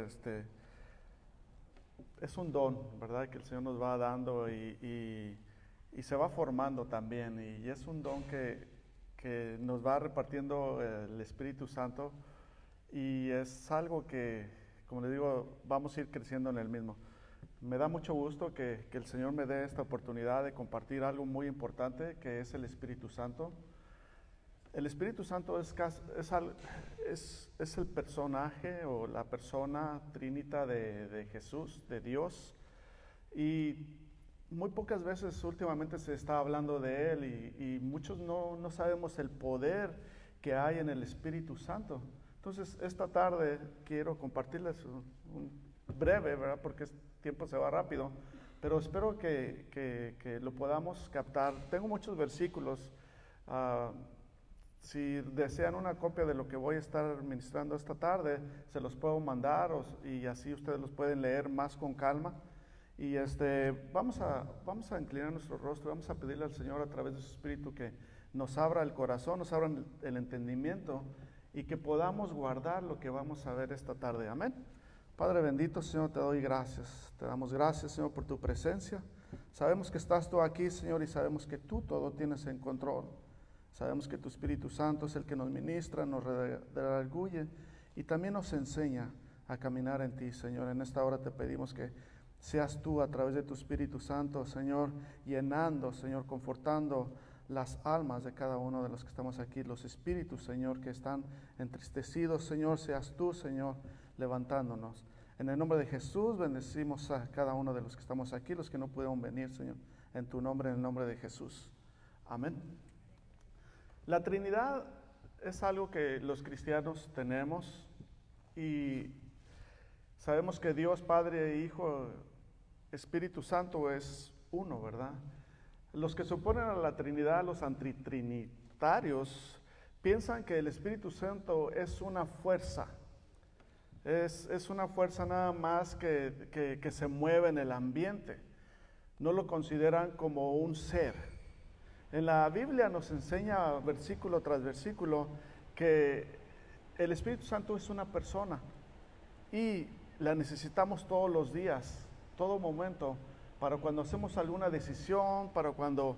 Este, es un don, ¿verdad? Que el Señor nos va dando y se va formando también. Y es un don que nos va repartiendo el Espíritu Santo. Y es algo que, como les digo, vamos a ir creciendo en el mismo. Me da mucho gusto que el Señor me dé esta oportunidad de compartir algo muy importante, que es el Espíritu Santo. El Espíritu Santo es el personaje o la persona trinita de Jesús, de Dios. Y muy pocas veces últimamente se está hablando de Él y muchos no sabemos el poder que hay en el Espíritu Santo. Entonces, esta tarde quiero compartirles un breve, ¿verdad? Porque el tiempo se va rápido, pero espero que lo podamos captar. Tengo muchos versículos. Si desean una copia de lo que voy a estar ministrando esta tarde, se los puedo mandar y así ustedes los pueden leer más con calma. Y vamos a inclinar nuestro rostro, vamos a pedirle al Señor a través de su Espíritu que nos abra el corazón, nos abra el entendimiento y que podamos guardar lo que vamos a ver esta tarde. Amén. Padre bendito, Señor, te doy gracias. Te damos gracias, Señor, por tu presencia. Sabemos que estás tú aquí, Señor, y sabemos que tú todo tienes en control. Sabemos que tu Espíritu Santo es el que nos ministra, nos redarguye y también nos enseña a caminar en ti, Señor. En esta hora te pedimos que seas tú a través de tu Espíritu Santo, Señor, llenando, Señor, confortando las almas de cada uno de los que estamos aquí, los espíritus, Señor, que están entristecidos, Señor, seas tú, Señor, levantándonos. En el nombre de Jesús bendecimos a cada uno de los que estamos aquí, los que no pudieron venir, Señor, en tu nombre, en el nombre de Jesús. Amén. La Trinidad es algo que los cristianos tenemos y sabemos que Dios, Padre, Hijo, Espíritu Santo es uno, ¿verdad? Los que se oponen a la Trinidad, los antitrinitarios, piensan que el Espíritu Santo es una fuerza. Es una fuerza nada más que se mueve en el ambiente. No lo consideran como un ser. En la Biblia nos enseña versículo tras versículo que el Espíritu Santo es una persona y la necesitamos todos los días, todo momento, para cuando hacemos alguna decisión, para cuando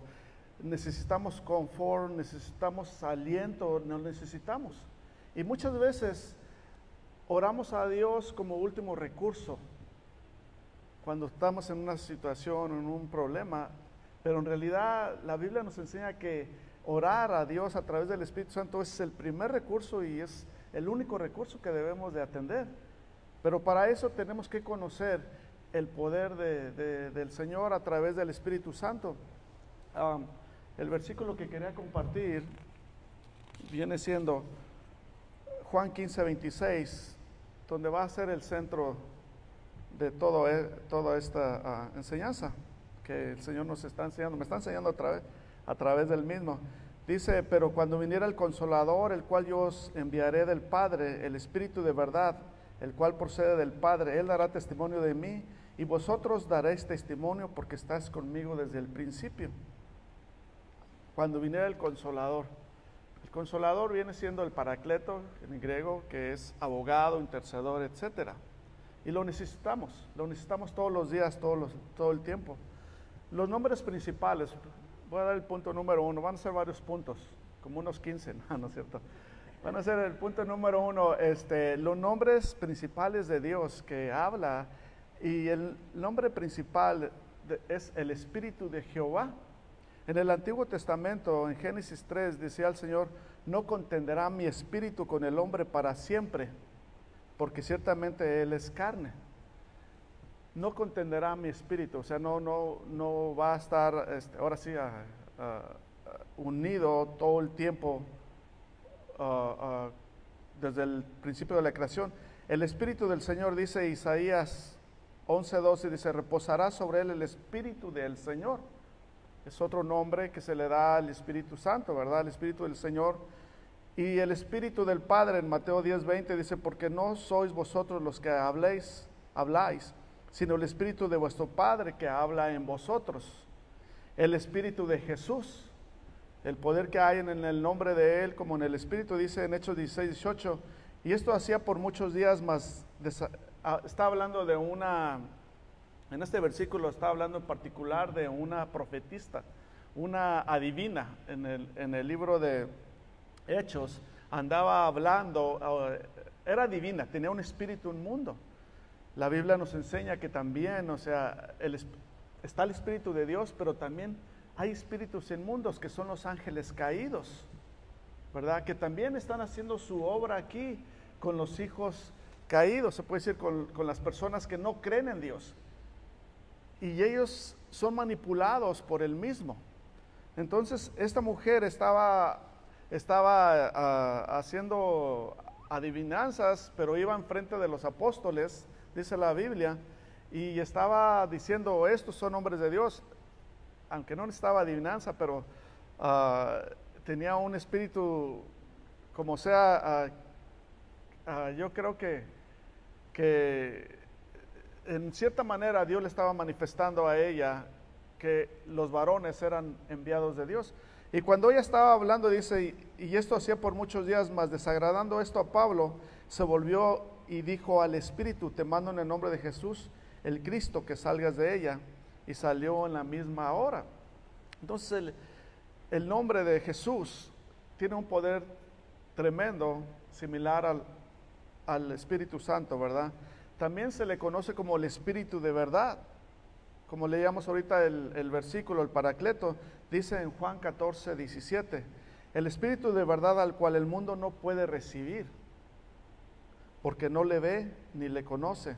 necesitamos confort, necesitamos aliento, nos necesitamos. Y muchas veces oramos a Dios como último recurso, cuando estamos en una situación, en un problema. Pero en realidad la Biblia nos enseña que orar a Dios a través del Espíritu Santo es el primer recurso y es el único recurso que debemos de atender. Pero para eso tenemos que conocer el poder del Señor a través del Espíritu Santo. El versículo que quería compartir viene siendo Juan 15:26, donde va a ser el centro de toda esta enseñanza que el Señor nos está enseñando, me está enseñando a través del mismo. Dice, pero cuando viniera el Consolador, el cual yo os enviaré del Padre, el Espíritu de verdad, el cual procede del Padre, Él dará testimonio de mí, y vosotros daréis testimonio porque estáis conmigo desde el principio. Cuando viniera el Consolador viene siendo el Paracleto, en griego, que es abogado, intercedor, etcétera. Y lo necesitamos todos los días, todo el tiempo. Los nombres principales, voy a dar el punto número 1, van a ser varios puntos, como unos 15, no es cierto. Van a ser el punto número 1, los nombres principales de Dios que habla, y el nombre principal es el Espíritu de Jehová. En el Antiguo Testamento, en Génesis 3, decía el Señor, no contenderá mi espíritu con el hombre para siempre, porque ciertamente él es carne. No contenderá mi espíritu, o sea, no va a estar, ahora sí, unido todo el tiempo, desde el principio de la creación. El Espíritu del Señor, dice Isaías 11:12, dice, reposará sobre él el Espíritu del Señor. Es otro nombre que se le da al Espíritu Santo, ¿verdad? El Espíritu del Señor. Y el Espíritu del Padre, en Mateo 10:20, dice, porque no sois vosotros los que habláis, sino el Espíritu de vuestro Padre que habla en vosotros. El Espíritu de Jesús, el poder que hay en el nombre de Él, como en el Espíritu, dice en Hechos 16:18, y esto hacía por muchos días, mas está hablando de en este versículo está hablando en particular de una profetista, una adivina. En el libro de Hechos andaba hablando, era divina, tenía un espíritu inmundo. La Biblia nos enseña que también, o sea, está el Espíritu de Dios, pero también hay espíritus inmundos que son los ángeles caídos, ¿verdad? Que también están haciendo su obra aquí con los hijos caídos, se puede decir con las personas que no creen en Dios. Y ellos son manipulados por él mismo. Entonces, esta mujer estaba haciendo adivinanzas, pero iba enfrente de los apóstoles, dice la Biblia, y estaba diciendo, estos son hombres de Dios, aunque no necesitaba adivinanza, pero tenía un espíritu, como sea, yo creo que en cierta manera Dios le estaba manifestando a ella que los varones eran enviados de Dios. Y cuando ella estaba hablando, dice, y esto hacía por muchos días, mas desagradando esto a Pablo, se volvió y dijo al Espíritu, te mando en el nombre de Jesús, el Cristo, que salgas de ella. Y salió en la misma hora. Entonces el nombre de Jesús tiene un poder tremendo, similar al Espíritu Santo, ¿verdad? También se le conoce como el Espíritu de verdad. Como leíamos ahorita el versículo, el Paracleto, dice en Juan 14, 17, el Espíritu de verdad al cual el mundo no puede recibir, porque no le ve ni le conoce,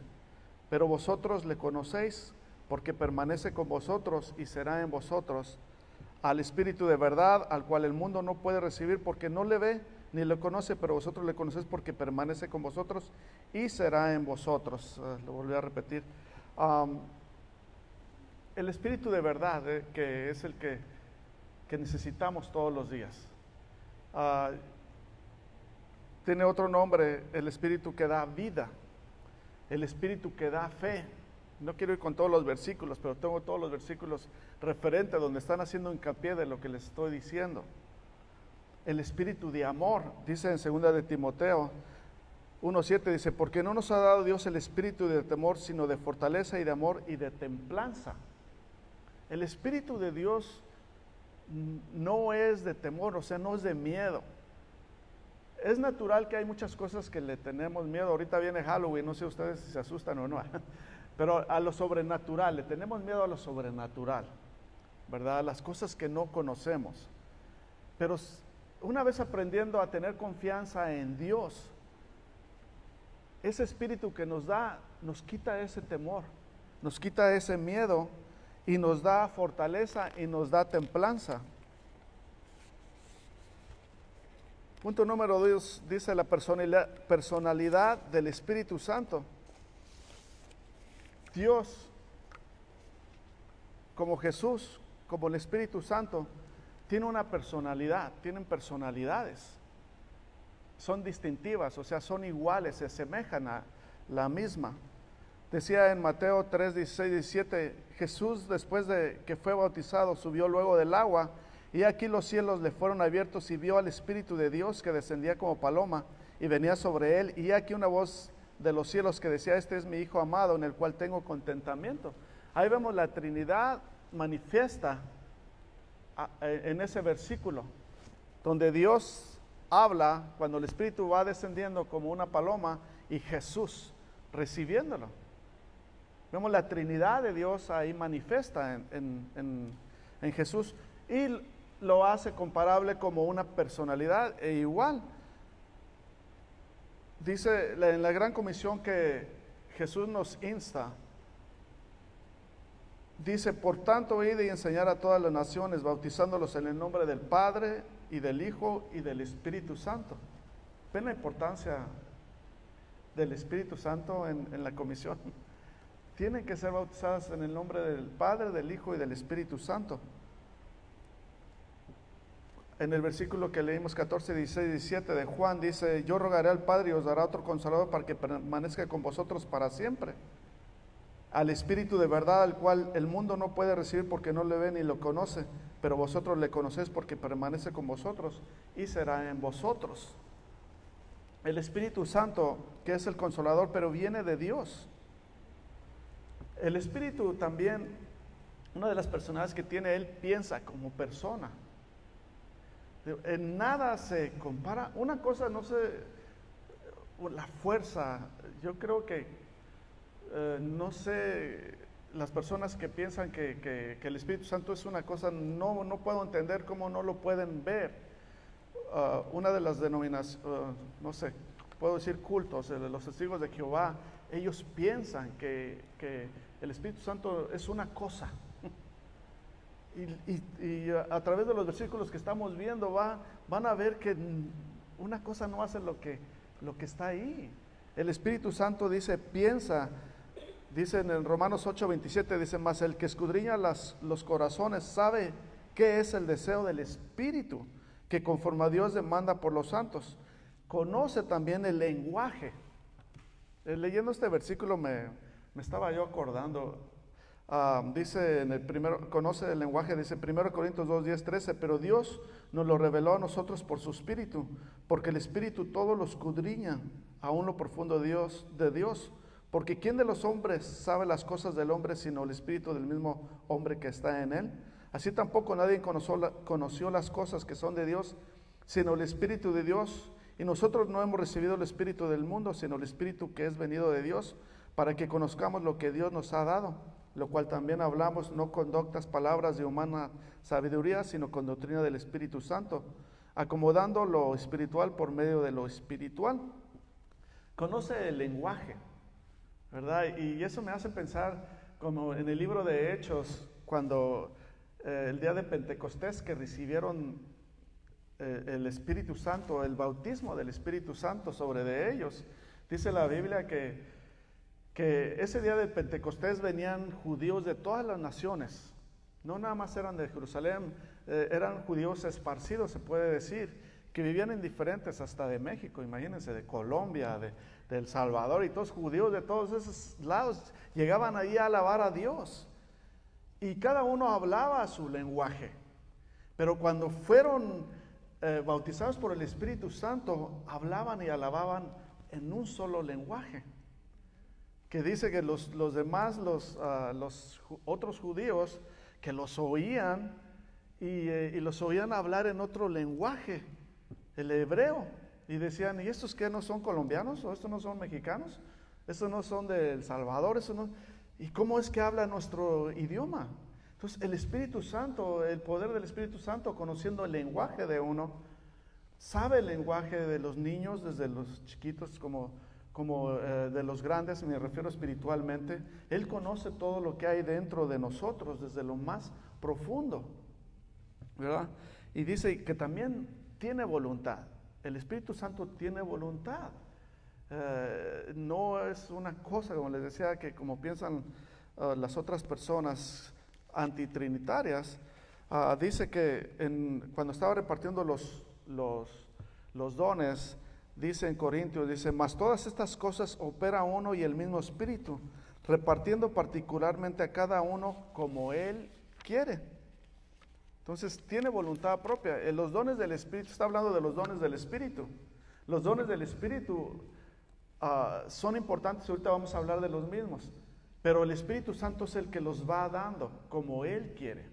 pero vosotros le conocéis, porque permanece con vosotros y será en vosotros. Al Espíritu de verdad al cual el mundo no puede recibir, porque no le ve ni le conoce, pero vosotros le conocéis porque permanece con vosotros y será en vosotros. Lo volví a repetir. El Espíritu de verdad, que es el que necesitamos todos los días. Tiene otro nombre, el Espíritu que da vida, el Espíritu que da fe. No quiero ir con todos los versículos, pero tengo todos los versículos referentes donde están haciendo hincapié de lo que les estoy diciendo. El Espíritu de amor, dice en 2 de Timoteo 1:7, dice, porque no nos ha dado Dios el espíritu de temor, sino de fortaleza y de amor y de templanza. El Espíritu de Dios no es de temor, o sea, no es de miedo. Es natural que hay muchas cosas que le tenemos miedo. Ahorita viene Halloween, no sé ustedes si se asustan o no, pero a lo sobrenatural, le tenemos miedo a lo sobrenatural, ¿verdad? A las cosas que no conocemos. Pero una vez aprendiendo a tener confianza en Dios, ese espíritu que nos da, nos quita ese temor, nos quita ese miedo y nos da fortaleza y nos da templanza. Punto número 2, dice la personalidad del Espíritu Santo. Dios, como Jesús, como el Espíritu Santo, tiene una personalidad, tienen personalidades. Son distintivas, o sea, son iguales, se asemejan a la misma. Decía en Mateo 3, 16, 17, Jesús después de que fue bautizado subió luego del agua, y aquí los cielos le fueron abiertos y vio al Espíritu de Dios que descendía como paloma y venía sobre él, y aquí una voz de los cielos que decía, este es mi Hijo amado en el cual tengo contentamiento. Ahí vemos la Trinidad manifiesta en ese versículo, donde Dios habla cuando el Espíritu va descendiendo como una paloma y Jesús recibiéndolo. Vemos la Trinidad de Dios ahí manifiesta en Jesús, y lo hace comparable como una personalidad e igual. Dice en la gran comisión que Jesús nos insta, dice, por tanto, id y enseñar a todas las naciones, bautizándolos en el nombre del Padre, y del Hijo, y del Espíritu Santo. ¿Ven la importancia del Espíritu Santo en la comisión? Tienen que ser bautizadas en el nombre del Padre, del Hijo y del Espíritu Santo. En el versículo que leímos 14, 16 y 17 de Juan, dice, yo rogaré al Padre y os dará otro Consolador para que permanezca con vosotros para siempre. Al Espíritu de verdad, al cual el mundo no puede recibir porque no le ve ni lo conoce, pero vosotros le conocéis porque permanece con vosotros y será en vosotros. el Espíritu Santo, que es el Consolador, pero viene de Dios. El Espíritu también, una de las personalidades que tiene, Él piensa como persona. En nada se compara. Una cosa, no sé, la fuerza. Yo creo que, no sé, las personas que piensan que el Espíritu Santo es una cosa, no puedo entender cómo no lo pueden ver. Una de las denominaciones, no sé, puedo decir cultos, los testigos de Jehová, ellos piensan que el Espíritu Santo es una cosa. Y a través de los versículos que estamos viendo van a ver que una cosa no hace lo que está ahí. El Espíritu Santo dice, piensa, dice en el Romanos 8:27, dice, mas el que escudriña los corazones sabe qué es el deseo del Espíritu, que conforme a Dios demanda por los santos. Conoce también el lenguaje. Leyendo este versículo me estaba yo acordando. Dice en el primero, conoce el lenguaje, dice 1 Corintios 2:10-13, pero Dios nos lo reveló a nosotros por su Espíritu, porque el Espíritu todo lo escudriña, aún lo profundo de Dios, porque ¿quién de los hombres sabe las cosas del hombre sino el Espíritu del mismo hombre que está en él? Así tampoco nadie conoció las cosas que son de Dios, sino el Espíritu de Dios, y nosotros no hemos recibido el Espíritu del mundo, sino el Espíritu que es venido de Dios, para que conozcamos lo que Dios nos ha dado, lo cual también hablamos, no con doctas palabras de humana sabiduría, sino con doctrina del Espíritu Santo, acomodando lo espiritual por medio de lo espiritual. Conoce el lenguaje, ¿verdad? Y eso me hace pensar como en el libro de Hechos, cuando el día de Pentecostés, que recibieron el Espíritu Santo, el bautismo del Espíritu Santo sobre de ellos. Dice la Biblia que ese día de Pentecostés venían judíos de todas las naciones, no nada más eran de Jerusalén, eran judíos esparcidos, se puede decir, que vivían en diferentes, hasta de México, imagínense, de Colombia, de El Salvador, y todos judíos de todos esos lados llegaban ahí a alabar a Dios, y cada uno hablaba su lenguaje. Pero cuando fueron bautizados por el Espíritu Santo, hablaban y alababan en un solo lenguaje, que dice que los demás, los otros judíos que los oían y los oían hablar en otro lenguaje, el hebreo, y decían, ¿y estos qué, no son colombianos? ¿O estos no son mexicanos? ¿Estos no son de El Salvador? ¿Estos no? ¿Y cómo es que habla nuestro idioma? Entonces el Espíritu Santo, el poder del Espíritu Santo, conociendo el lenguaje de uno, sabe el lenguaje de los niños, desde los chiquitos como de los grandes, me refiero espiritualmente. Él conoce todo lo que hay dentro de nosotros, desde lo más profundo, ¿verdad? Y dice que también tiene voluntad. El Espíritu Santo tiene voluntad. No es una cosa, como les decía, que como piensan las otras personas antitrinitarias. Dice que cuando estaba repartiendo los dones, dice en Corintios, dice, mas todas estas cosas opera uno y el mismo Espíritu, repartiendo particularmente a cada uno como Él quiere. Entonces tiene voluntad propia. Los dones del Espíritu, está hablando de los dones del Espíritu. Los dones del Espíritu son importantes, ahorita vamos a hablar de los mismos, pero el Espíritu Santo es el que los va dando como Él quiere.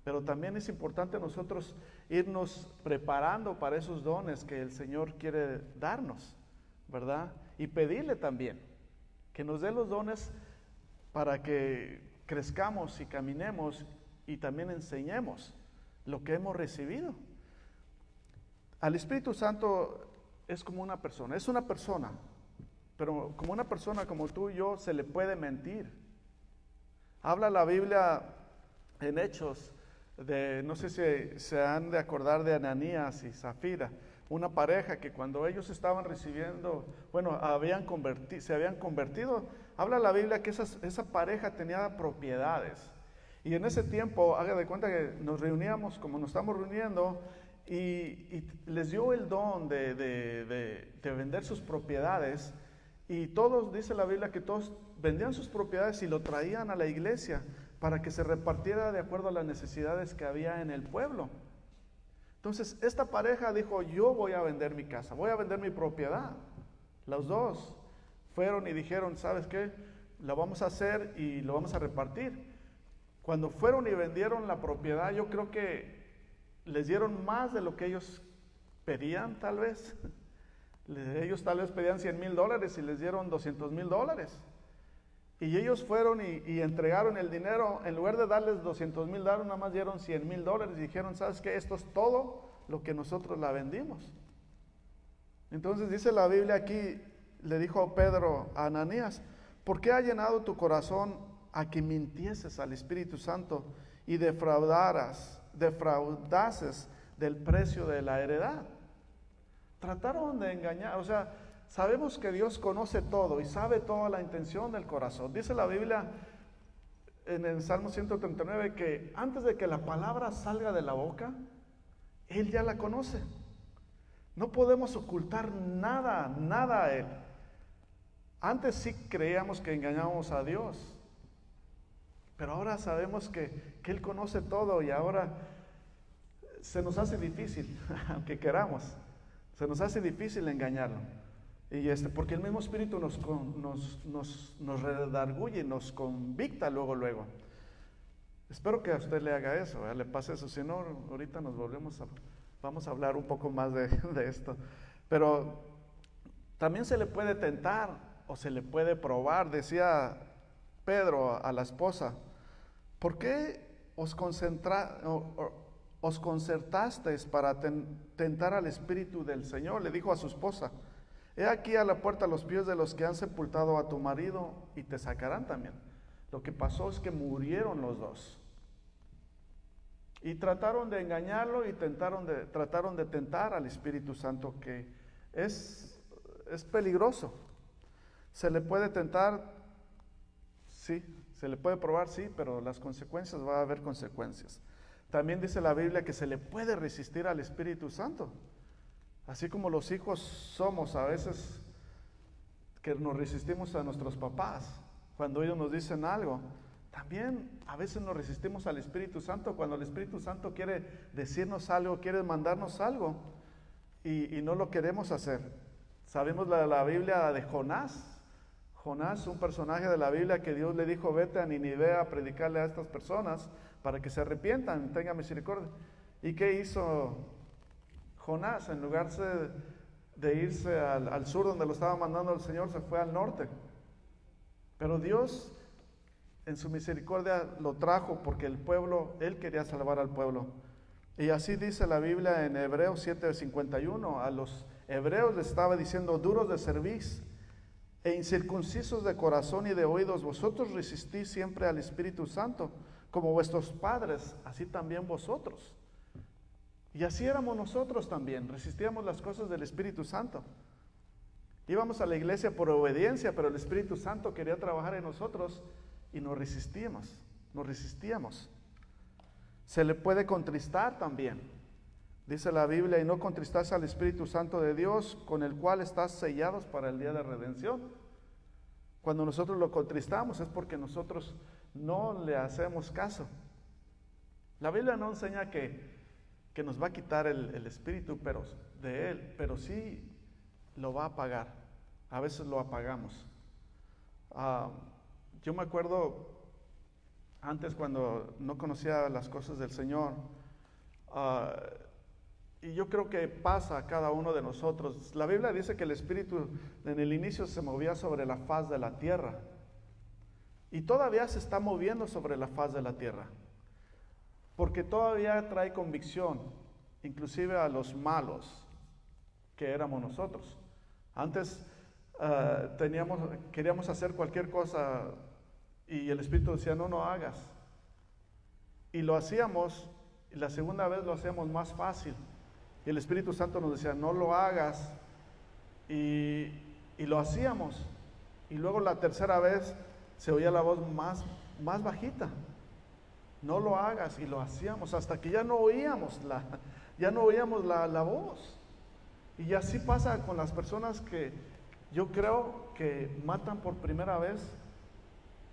Pero también es importante nosotros irnos preparando para esos dones que el Señor quiere darnos, ¿verdad? Y pedirle también que nos dé los dones para que crezcamos y caminemos y también enseñemos lo que hemos recibido. Al Espíritu Santo es como una persona, pero como una persona como tú y yo se le puede mentir. Habla la Biblia en Hechos no sé si se han de acordar de Ananías y Zafira, una pareja que cuando ellos estaban recibiendo, se habían convertido. Habla la Biblia que esa pareja tenía propiedades, y en ese tiempo, haga de cuenta que nos reuníamos como nos estamos reuniendo, y les dio el don de vender sus propiedades, y todos, dice la Biblia, que todos vendían sus propiedades y lo traían a la iglesia para que se repartiera de acuerdo a las necesidades que había en el pueblo. Entonces, esta pareja dijo, yo voy a vender mi casa, voy a vender mi propiedad. Los dos fueron y dijeron, ¿sabes qué? La vamos a hacer y lo vamos a repartir. Cuando fueron y vendieron la propiedad, yo creo que les dieron más de lo que ellos pedían, tal vez. Ellos tal vez pedían $100,000 y les dieron $200,000. Y ellos fueron y entregaron el dinero. En lugar de darles $200,000, nada más dieron $100,000 y dijeron, ¿sabes qué? Esto es todo lo que nosotros la vendimos. Entonces dice la Biblia aquí, le dijo Pedro a Ananías, ¿por qué ha llenado tu corazón a que mintieses al Espíritu Santo y defraudases del precio de la heredad? Trataron de engañar, o sea, sabemos que Dios conoce todo y sabe toda la intención del corazón. Dice la Biblia en el Salmo 139 que antes de que la palabra salga de la boca, Él ya la conoce. No podemos ocultar nada, nada a Él. Antes sí creíamos que engañábamos a Dios, pero ahora sabemos que Él conoce todo y ahora se nos hace difícil, aunque queramos, se nos hace difícil engañarlo. Y porque el mismo Espíritu nos redarguye, nos convicta luego. Espero que a usted le haga eso, le pase eso, si no, ahorita vamos a hablar un poco más de esto. Pero también se le puede tentar o se le puede probar, decía Pedro a la esposa, ¿por qué os concertasteis para tentar al Espíritu del Señor? Le dijo a su esposa, he aquí a la puerta los pies de los que han sepultado a tu marido y te sacarán también. Lo que pasó es que murieron los dos. Y trataron de engañarlo y trataron de tentar al Espíritu Santo, que es peligroso. Se le puede tentar, sí, se le puede probar, sí, pero las consecuencias, va a haber consecuencias. También dice la Biblia que se le puede resistir al Espíritu Santo. Así como los hijos somos a veces que nos resistimos a nuestros papás cuando ellos nos dicen algo, también a veces nos resistimos al Espíritu Santo cuando el Espíritu Santo quiere decirnos algo, quiere mandarnos algo y no lo queremos hacer. Sabemos la Biblia de Jonás. Jonás, un personaje de la Biblia que Dios le dijo, vete a Nínive a predicarle a estas personas para que se arrepientan, tengan misericordia. ¿Y qué hizo Jonás? En lugar de irse al sur donde lo estaba mandando el Señor, se fue al norte. Pero Dios en su misericordia lo trajo porque el pueblo, Él quería salvar al pueblo. Y así dice la Biblia en Hebreos 7:51, a los hebreos les estaba diciendo, duros de cerviz e incircuncisos de corazón y de oídos, vosotros resistís siempre al Espíritu Santo, como vuestros padres, así también vosotros. Y así éramos nosotros también, resistíamos las cosas del Espíritu Santo. Íbamos a la iglesia por obediencia, pero el Espíritu Santo quería trabajar en nosotros y nos resistíamos. Se le puede contristar también. Dice la Biblia, y no contristarse al Espíritu Santo de Dios, con el cual estás sellados para el día de redención. Cuando nosotros lo contristamos es porque nosotros no le hacemos caso. La Biblia no enseña que nos va a quitar el Espíritu de Él, pero sí lo va a apagar. A veces lo apagamos. Yo me acuerdo antes cuando no conocía las cosas del Señor, y yo creo que pasa a cada uno de nosotros. La Biblia dice que el Espíritu en el inicio se movía sobre la faz de la tierra y todavía se está moviendo sobre la faz de la tierra, porque todavía trae convicción, inclusive a los malos que éramos nosotros. Antes queríamos hacer cualquier cosa y el Espíritu decía, no hagas. Y lo hacíamos, y la segunda vez lo hacíamos más fácil. Y el Espíritu Santo nos decía, no lo hagas. Y lo hacíamos. Y luego la tercera vez se oía la voz más bajita. No lo hagas. Y lo hacíamos hasta que ya no oíamos la voz. Y así pasa con las personas que yo creo que matan por primera vez.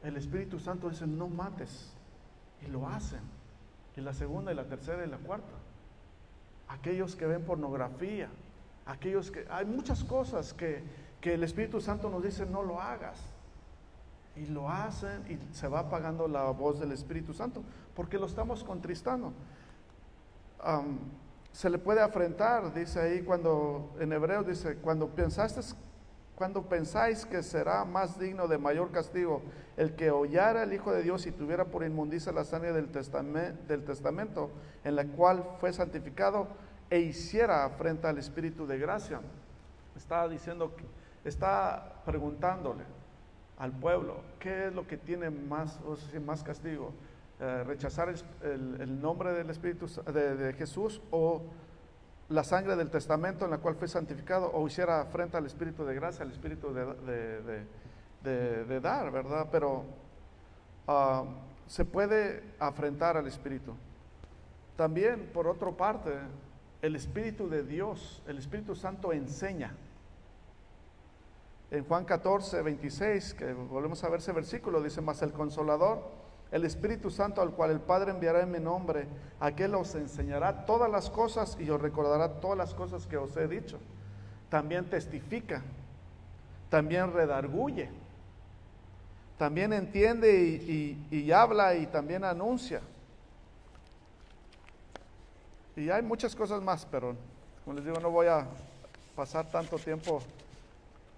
El Espíritu Santo dice, no mates. Y lo hacen. Y la segunda, y la tercera, y la cuarta. aquellos que ven pornografía, aquellos que... Hay muchas cosas que el Espíritu Santo nos dice no lo hagas. Y lo hacen y se va apagando la voz del Espíritu Santo porque lo estamos contristando. Se le puede afrentar, dice ahí cuando en Hebreos dice, cuando pensáis que será más digno de mayor castigo el que hollara el Hijo de Dios y tuviera por inmundicia la sangre del testamento en la cual fue santificado e hiciera afrenta al Espíritu de gracia. Está diciendo, está preguntándole al pueblo, ¿qué es lo que tiene más castigo? ¿Rechazar el nombre del Espíritu de Jesús o la sangre del testamento en la cual fue santificado, o hiciera afrenta al Espíritu de gracia, al Espíritu de dar, ¿verdad? Pero se puede afrentar al Espíritu. También, por otra parte, el Espíritu de Dios, el Espíritu Santo enseña. En Juan 14, 26, que volvemos a ver ese versículo, dice, mas el Consolador, el Espíritu Santo, al cual el Padre enviará en mi nombre, aquel os enseñará todas las cosas y os recordará todas las cosas que os he dicho. También testifica, también redarguye, también entiende y habla y también anuncia. Y hay muchas cosas más, pero como les digo, no voy a pasar tanto tiempo.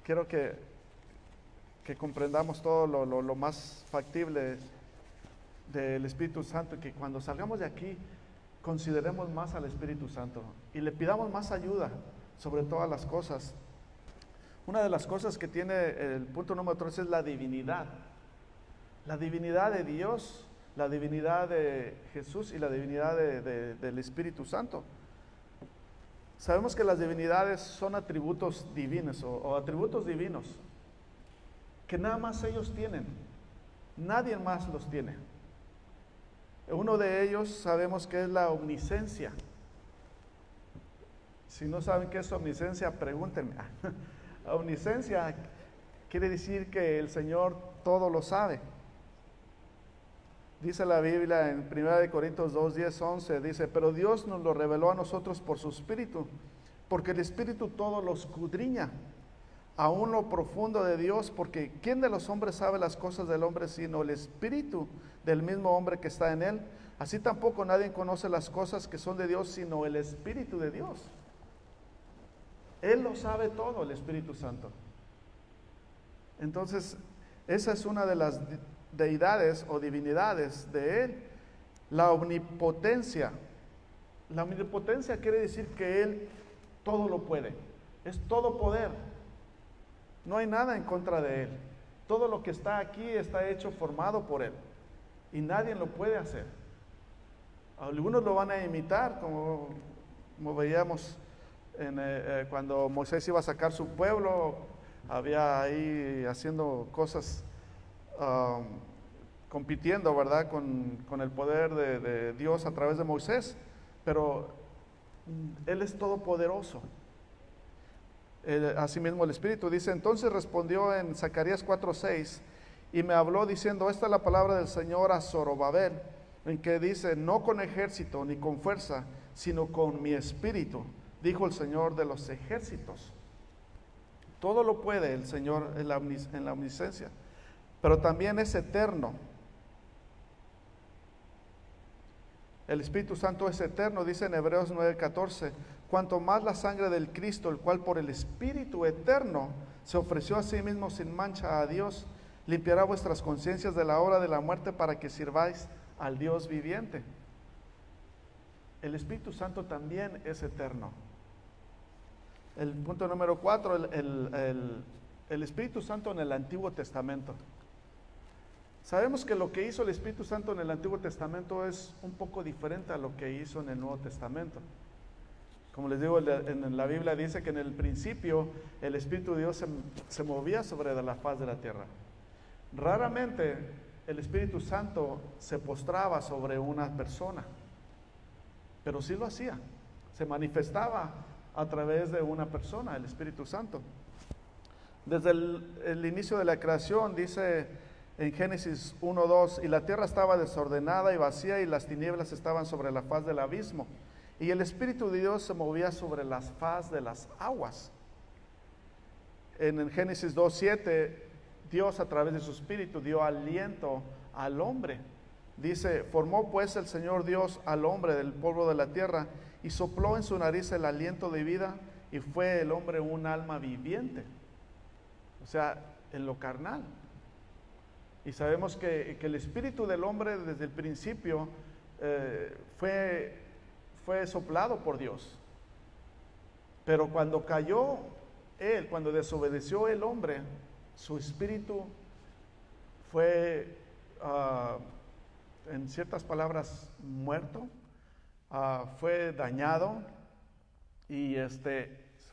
Quiero que comprendamos todo lo más factible del Espíritu Santo, y que cuando salgamos de aquí consideremos más al Espíritu Santo y le pidamos más ayuda sobre todas las cosas. Una de las cosas que tiene el punto número 3 es la divinidad de Dios, la divinidad de Jesús y la divinidad del Espíritu Santo. Sabemos que las divinidades son atributos divinos o atributos divinos que nada más ellos tienen, nadie más los tiene. Uno de ellos sabemos que es la omnisciencia. Si no saben qué es omnisciencia, pregúntenme. Omnisciencia quiere decir que el Señor todo lo sabe. Dice la Biblia en 1 Corintios 2, 10, 11, dice, pero Dios nos lo reveló a nosotros por su Espíritu, porque el Espíritu todo lo escudriña, aún lo profundo de Dios, porque ¿quién de los hombres sabe las cosas del hombre sino el Espíritu del mismo hombre que está en él? Así tampoco nadie conoce las cosas que son de Dios sino el Espíritu de Dios. Él lo sabe todo, el Espíritu Santo. Entonces, esa es una de las deidades o divinidades de Él. La omnipotencia. La omnipotencia quiere decir que Él todo lo puede. Es todo poder. No hay nada en contra de Él. Todo lo que está aquí está hecho, formado por Él. Y nadie lo puede hacer. Algunos lo van a imitar, como veíamos cuando Moisés iba a sacar su pueblo, había ahí haciendo cosas, compitiendo, ¿verdad?, con el poder de Dios a través de Moisés, pero Él es todopoderoso. Asimismo el Espíritu dice, entonces respondió en Zacarías 4:6, y me habló diciendo, esta es la palabra del Señor a Zorobabel, en que dice, no con ejército ni con fuerza, sino con mi espíritu, dijo el Señor de los ejércitos. Todo lo puede el Señor en la omnisciencia, pero también es eterno. El Espíritu Santo es eterno, dice en Hebreos 9:14, cuanto más la sangre del Cristo, el cual por el Espíritu eterno se ofreció a sí mismo sin mancha a Dios, limpiará vuestras conciencias de la hora de la muerte para que sirváis al Dios viviente. El Espíritu Santo también es eterno. El punto número 4, el Espíritu Santo en el Antiguo Testamento. Sabemos que lo que hizo el Espíritu Santo en el Antiguo Testamento es un poco diferente a lo que hizo en el Nuevo Testamento. Como les digo, en la Biblia dice que en el principio el Espíritu de Dios se movía sobre la faz de la tierra. Raramente el Espíritu Santo se postraba sobre una persona, pero sí lo hacía, se manifestaba a través de una persona, el Espíritu Santo. Desde el inicio de la creación, dice en Génesis 1:2, y la tierra estaba desordenada y vacía, y las tinieblas estaban sobre la faz del abismo, y el Espíritu de Dios se movía sobre las faz de las aguas. En el Génesis 2:7, Dios a través de su Espíritu dio aliento al hombre. Dice, formó pues el Señor Dios al hombre del polvo de la tierra y sopló en su nariz el aliento de vida y fue el hombre un alma viviente. O sea, en lo carnal. Y sabemos que el espíritu del hombre desde el principio fue soplado por Dios. Pero cuando cayó él, cuando desobedeció el hombre, su espíritu fue, en ciertas palabras, muerto, fue dañado y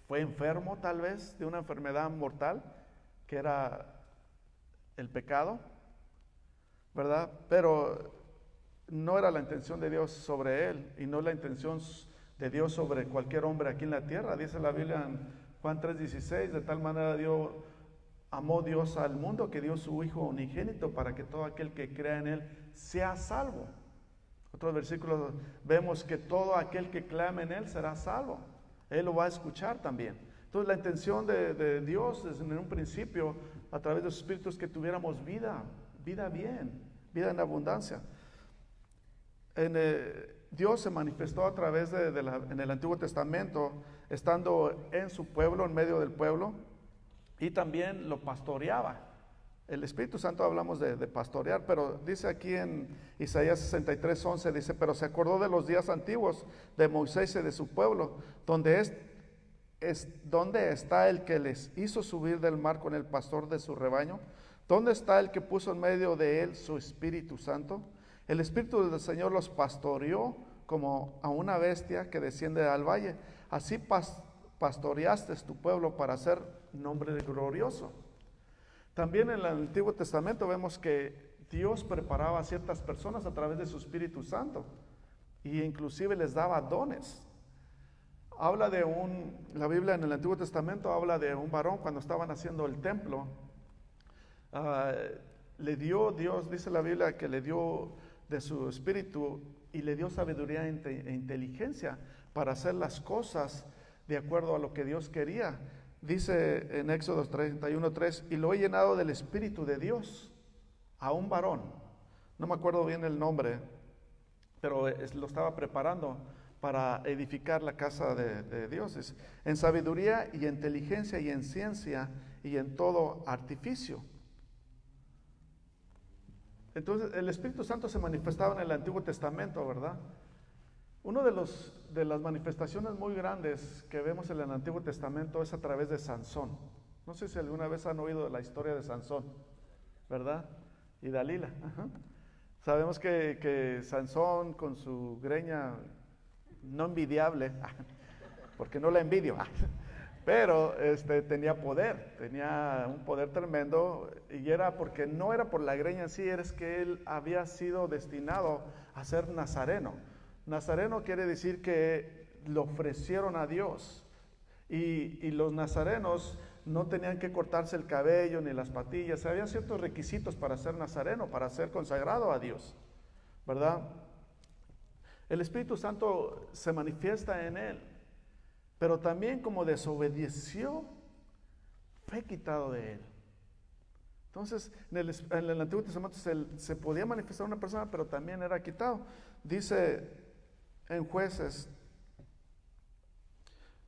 fue enfermo tal vez de una enfermedad mortal que era el pecado, ¿verdad? Pero no era la intención de Dios sobre él y no la intención de Dios sobre cualquier hombre aquí en la tierra. Dice la Biblia en Juan 3:16, de tal manera amó Dios al mundo que dio su Hijo unigénito para que todo aquel que crea en él sea salvo. Otros versículos vemos que todo aquel que clame en él será salvo. Él lo va a escuchar también. Entonces la intención de Dios desde un principio a través de su Espíritu es que tuviéramos vida bien, vida en abundancia. Dios se manifestó a través en el Antiguo Testamento, estando en su pueblo, en medio del pueblo, y también lo pastoreaba. El Espíritu Santo hablamos de pastorear, pero dice aquí en Isaías 63:11, dice, pero se acordó de los días antiguos de Moisés y de su pueblo, donde está el que les hizo subir del mar con el pastor de su rebaño. ¿Dónde está el que puso en medio de él su Espíritu Santo? El Espíritu del Señor los pastoreó como a una bestia que desciende al valle. Así pastoreaste tu pueblo para ser nombre glorioso. También en el Antiguo Testamento vemos que Dios preparaba a ciertas personas a través de su Espíritu Santo e inclusive les daba dones. La Biblia en el Antiguo Testamento habla de un varón cuando estaban haciendo el templo. Le dio Dios, dice la Biblia, que le dio de su espíritu y le dio sabiduría e inteligencia para hacer las cosas de acuerdo a lo que Dios quería. Dice en Éxodo 31:3, y lo he llenado del Espíritu de Dios a un varón. No me acuerdo bien el nombre, pero lo estaba preparando para edificar la casa de Dios, en sabiduría y inteligencia y en ciencia y en todo artificio. Entonces el Espíritu Santo se manifestaba en el Antiguo Testamento, ¿verdad? Una de las manifestaciones muy grandes que vemos en el Antiguo Testamento es a través de Sansón. No sé si alguna vez han oído de la historia de Sansón, ¿verdad? Y Dalila. Ajá. Sabemos que Sansón con su greña no envidiable, porque no la envidio, pero tenía un poder tremendo, y no era por la greña en sí, es que él había sido destinado a ser nazareno. Nazareno quiere decir que lo ofrecieron a Dios, y los nazarenos no tenían que cortarse el cabello ni las patillas. Había ciertos requisitos para ser nazareno, para ser consagrado a Dios, ¿verdad? El Espíritu Santo se manifiesta en él, pero también como desobedeció, fue quitado de él. Entonces, en el Antiguo Testamento se podía manifestar una persona, pero también era quitado. Dice en Jueces,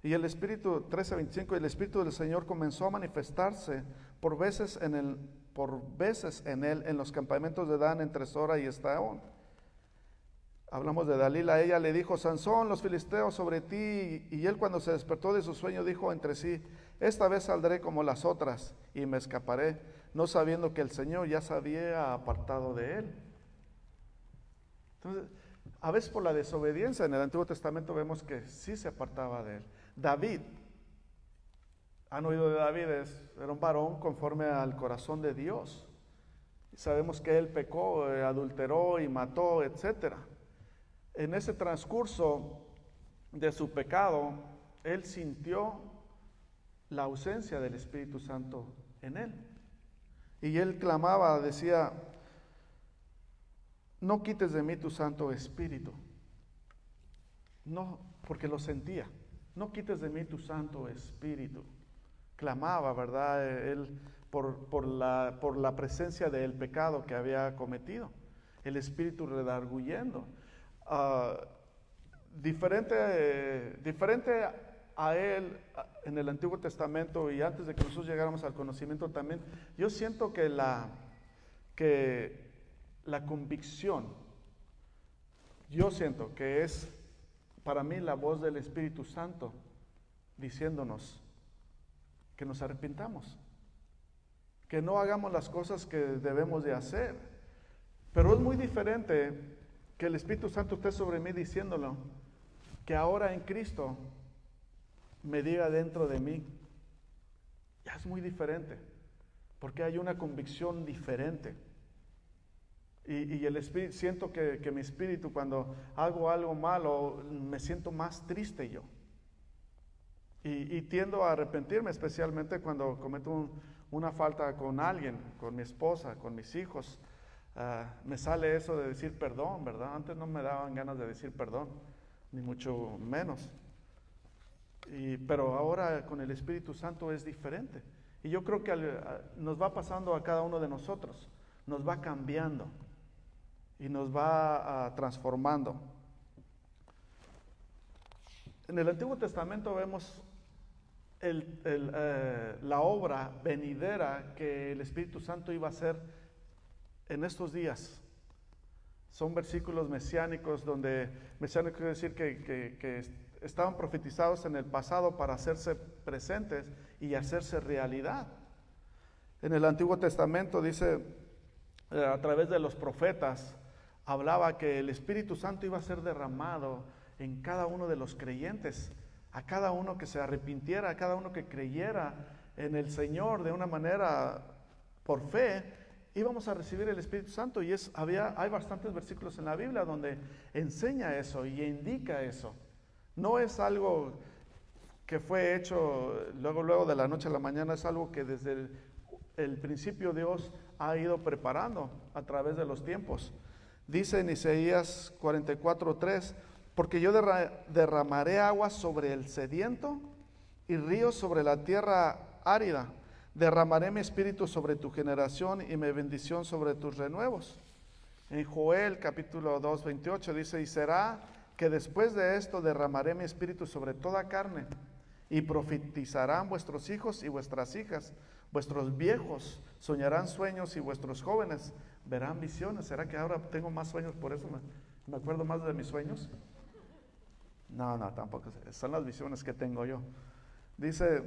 y el Espíritu 13:25, el Espíritu del Señor comenzó a manifestarse por veces en él en los campamentos de Dan entre Sora y Estaón. Hablamos de Dalila. Ella le dijo, Sansón, los filisteos sobre ti, y él cuando se despertó de su sueño dijo entre sí, esta vez saldré como las otras y me escaparé, no sabiendo que el Señor ya se había apartado de él. Entonces, a veces por la desobediencia en el Antiguo Testamento vemos que sí se apartaba de él. David, han oído de David, era un varón conforme al corazón de Dios. Sabemos que él pecó, adulteró y mató, etcétera. En ese transcurso de su pecado, él sintió la ausencia del Espíritu Santo en él. Y él clamaba, decía, no quites de mí tu Santo Espíritu. no, porque lo sentía. No quites de mí tu Santo Espíritu. Clamaba, ¿verdad? Él por la presencia del pecado que había cometido. El Espíritu redarguyendo. Diferente a él en el Antiguo Testamento y antes de que nosotros llegáramos al conocimiento también, yo siento que la convicción, yo siento que es para mí la voz del Espíritu Santo diciéndonos que nos arrepintamos, que no hagamos las cosas que debemos de hacer. Pero es muy diferente que el Espíritu Santo esté sobre mí diciéndolo, que ahora en Cristo me diga dentro de mí. Ya es muy diferente, porque hay una convicción diferente. Y el espíritu, siento que mi espíritu, cuando hago algo malo, me siento más triste yo. Y tiendo a arrepentirme, especialmente cuando cometo una falta con alguien, con mi esposa, con mis hijos. Me sale eso de decir perdón, ¿verdad? Antes no me daban ganas de decir perdón, ni mucho menos. Pero ahora con el Espíritu Santo es diferente. Y yo creo que nos va pasando a cada uno de nosotros, nos va cambiando y nos va transformando. En el Antiguo Testamento vemos la obra venidera que el Espíritu Santo iba a hacer en estos días. Son versículos mesiánicos donde, mesiánico quiere decir que estaban profetizados en el pasado para hacerse presentes y hacerse realidad. En el Antiguo Testamento dice, a través de los profetas, hablaba que el Espíritu Santo iba a ser derramado en cada uno de los creyentes, a cada uno que se arrepintiera, a cada uno que creyera en el Señor de una manera por fe, íbamos a recibir el Espíritu Santo. Y hay bastantes versículos en la Biblia donde enseña eso y indica eso. No es algo que fue hecho luego de la noche a la mañana, es algo que desde el principio Dios ha ido preparando a través de los tiempos. Dice en Isaías 44:3, porque yo derramaré agua sobre el sediento y ríos sobre la tierra árida. Derramaré mi espíritu sobre tu generación y mi bendición sobre tus renuevos. En Joel capítulo 2:28 dice, y será que después de esto derramaré mi espíritu sobre toda carne, y profetizarán vuestros hijos y vuestras hijas, vuestros viejos soñarán sueños y vuestros jóvenes verán visiones. ¿Será que ahora tengo más sueños, por eso me acuerdo más de mis sueños? No, tampoco, son las visiones que tengo yo. Dice,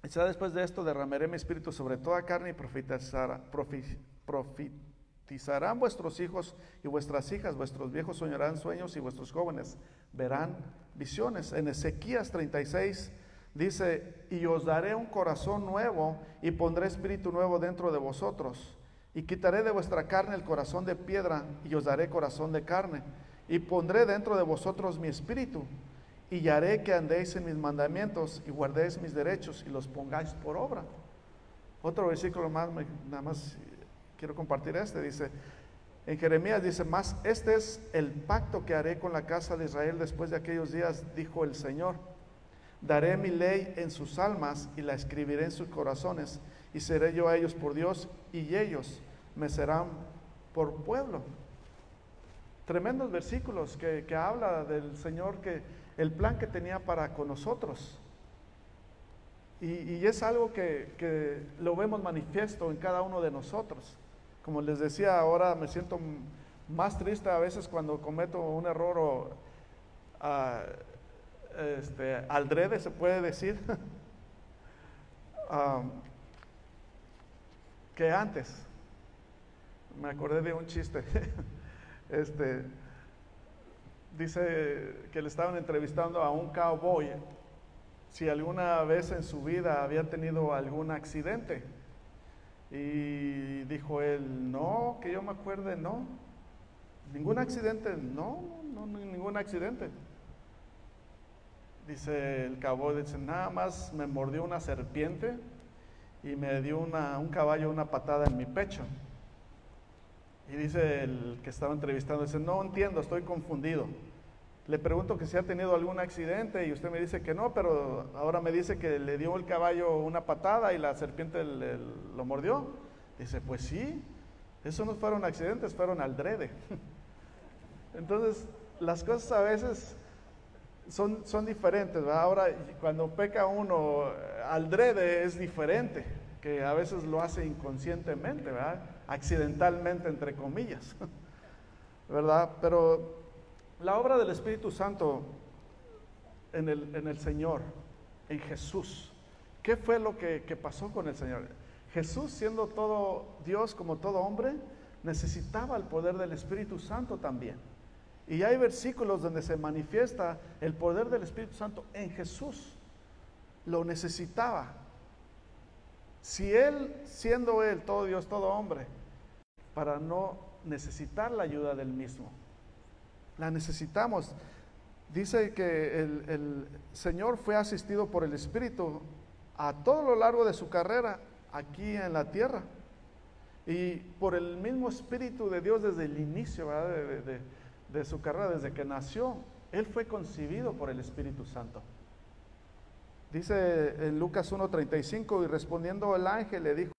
ya después de esto derramaré mi espíritu sobre toda carne y profetizarán vuestros hijos y vuestras hijas, vuestros viejos soñarán sueños y vuestros jóvenes verán visiones. En Ezequías 36 dice, y os daré un corazón nuevo y pondré espíritu nuevo dentro de vosotros, y quitaré de vuestra carne el corazón de piedra y os daré corazón de carne, y pondré dentro de vosotros mi espíritu, y haré que andéis en mis mandamientos y guardéis mis derechos y los pongáis por obra. Otro versículo más, nada más quiero compartir dice, en Jeremías dice, mas este es el pacto que haré con la casa de Israel después de aquellos días, dijo el Señor. Daré mi ley en sus almas y la escribiré en sus corazones, y seré yo a ellos por Dios y ellos me serán por pueblo. Tremendos versículos que habla del Señor, que el plan que tenía para con nosotros. Y es algo que lo vemos manifiesto en cada uno de nosotros. Como les decía, ahora me siento más triste a veces cuando cometo un error o aldrede, se puede decir, que antes. Me acordé de un chiste. Dice que le estaban entrevistando a un cowboy si alguna vez en su vida había tenido algún accidente. Y dijo él, no, que yo me acuerde, no. ¿Ningún accidente? No, ningún accidente. Dice el cowboy, dice, nada más me mordió una serpiente y me dio un caballo una patada en mi pecho. Y dice el que estaba entrevistando, dice, no entiendo, estoy confundido. le pregunto que si ha tenido algún accidente y usted me dice que no, pero ahora me dice que le dio el caballo una patada y la serpiente lo mordió. Dice, pues sí, eso no fueron accidentes, fueron aldrede. Entonces, las cosas a veces son diferentes, ¿verdad? Ahora, cuando peca uno aldrede es diferente, que a veces lo hace inconscientemente, ¿verdad? Accidentalmente, entre comillas, ¿verdad? Pero la obra del Espíritu Santo en el Señor, en Jesús, ¿qué fue lo que pasó con el Señor? Jesús, siendo todo Dios como todo hombre, necesitaba el poder del Espíritu Santo también. Y hay versículos donde se manifiesta el poder del Espíritu Santo en Jesús. Lo necesitaba. Si Él, siendo Él, todo Dios, todo hombre, para no necesitar la ayuda del mismo, la necesitamos. Dice que el Señor fue asistido por el Espíritu a todo lo largo de su carrera aquí en la tierra. Y por el mismo Espíritu de Dios desde el inicio, ¿verdad? De su carrera, desde que nació, Él fue concebido por el Espíritu Santo. Dice en Lucas 1:35, y respondiendo el ángel le dijo,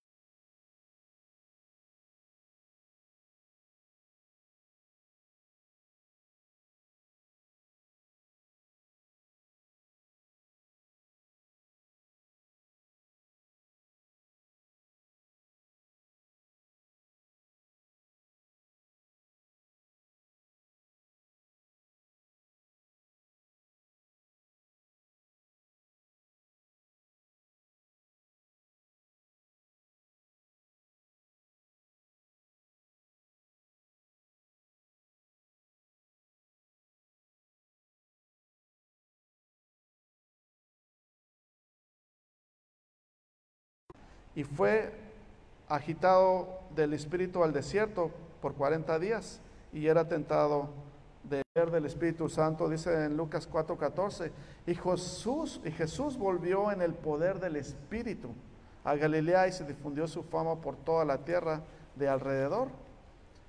y fue agitado del Espíritu al desierto por 40 días y era tentado del Espíritu Santo. Dice en Lucas 4:14, y Jesús volvió en el poder del Espíritu a Galilea y se difundió su fama por toda la tierra de alrededor.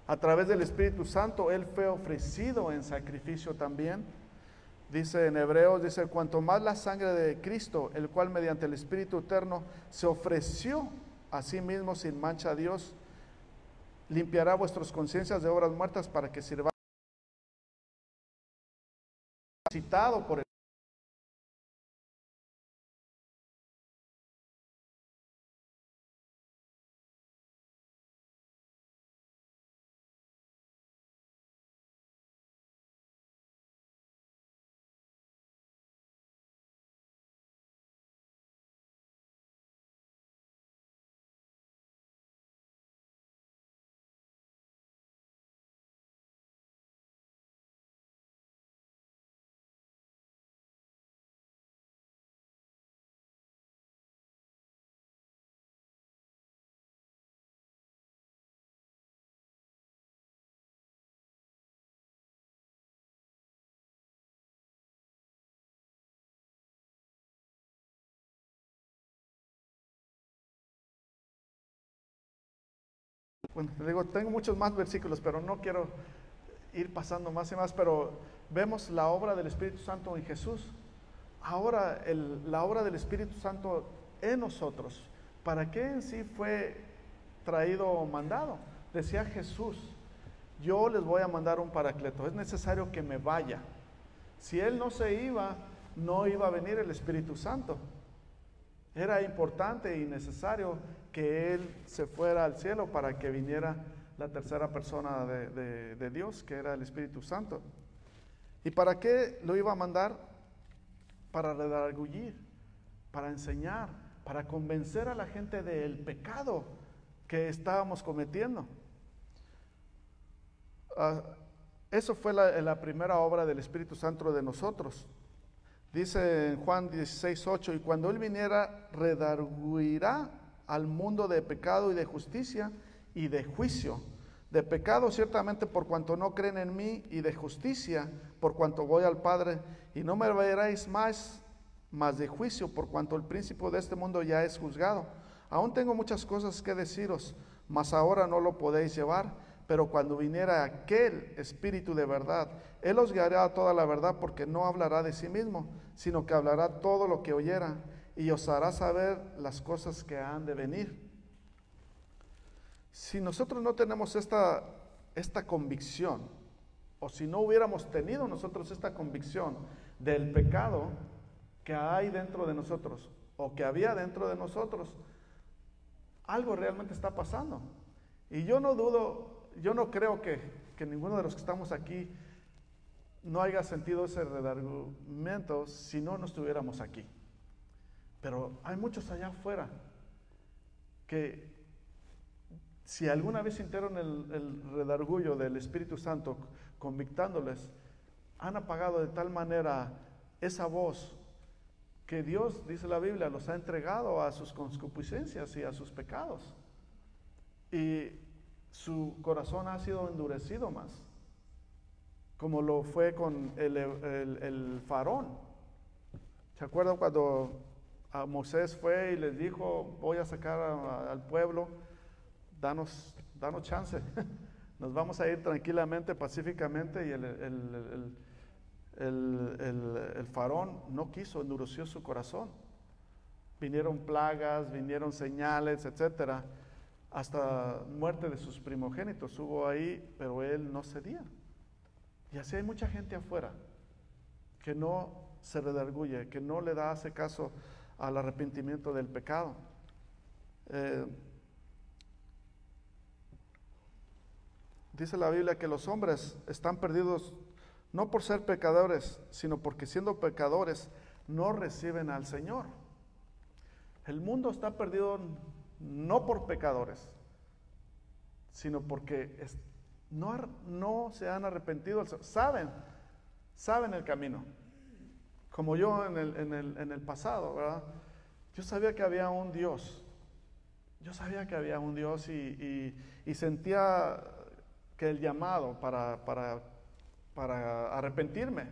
A través del Espíritu Santo Él fue ofrecido en sacrificio también. Dice en Hebreos, dice, cuanto más la sangre de Cristo, el cual mediante el Espíritu eterno se ofreció a sí mismo sin mancha a Dios, limpiará vuestras conciencias de obras muertas para que sirváis citado por el Bueno, te digo, tengo muchos más versículos, pero no quiero ir pasando más y más, pero vemos la obra del Espíritu Santo en Jesús. Ahora la obra del Espíritu Santo en nosotros. ¿Para qué en sí fue traído o mandado? Decía Jesús, yo les voy a mandar un paracleto, es necesario que me vaya. Si Él no se iba, no iba a venir el Espíritu Santo. Era importante y necesario que Él se fuera al cielo para que viniera la tercera persona de Dios, que era el Espíritu Santo. ¿Y para qué lo iba a mandar? Para redarguir, para enseñar, para convencer a la gente del pecado que estábamos cometiendo. Eso fue la primera obra del Espíritu Santo de nosotros. Dice en Juan 16:8, y cuando Él viniera, redarguirá al mundo de pecado y de justicia y de juicio. De pecado ciertamente por cuanto no creen en mí, y de justicia por cuanto voy al Padre y no me veréis más de juicio por cuanto el príncipe de este mundo ya es juzgado. Aún tengo muchas cosas que deciros, mas ahora no lo podéis llevar. pero cuando viniera aquel Espíritu de verdad, Él os guiará a toda la verdad, porque no hablará de sí mismo, sino que hablará todo lo que oyera, y os hará saber las cosas que han de venir. Si nosotros no tenemos esta convicción, o si no hubiéramos tenido nosotros esta convicción del pecado que hay dentro de nosotros, o que había dentro de nosotros, algo realmente está pasando. Y yo no dudo, yo no creo que ninguno de los que estamos aquí no haya sentido ese redargüimiento si no estuviéramos aquí. Pero hay muchos allá afuera que si alguna vez sintieron el redargüello del Espíritu Santo convictándoles, han apagado de tal manera esa voz que Dios, dice la Biblia, los ha entregado a sus concupiscencias y a sus pecados. Y su corazón ha sido endurecido más, como lo fue con el faraón. ¿Se acuerdan cuando a Moisés fue y les dijo, voy a sacar al pueblo, danos chance, nos vamos a ir tranquilamente, pacíficamente? Y el faraón no quiso, endureció su corazón. Vinieron plagas, vinieron señales, etcétera, hasta muerte de sus primogénitos hubo ahí, pero él no cedía. Y así hay mucha gente afuera que no se redarguye, que no le hace caso al arrepentimiento del pecado. Dice la Biblia que los hombres están perdidos no por ser pecadores, sino porque siendo pecadores no reciben al Señor. El mundo está perdido no por pecadores, sino porque no se han arrepentido, saben el camino. Como yo en el pasado, ¿verdad? Yo sabía que había un Dios. Yo sabía que había un Dios y sentía que el llamado para arrepentirme.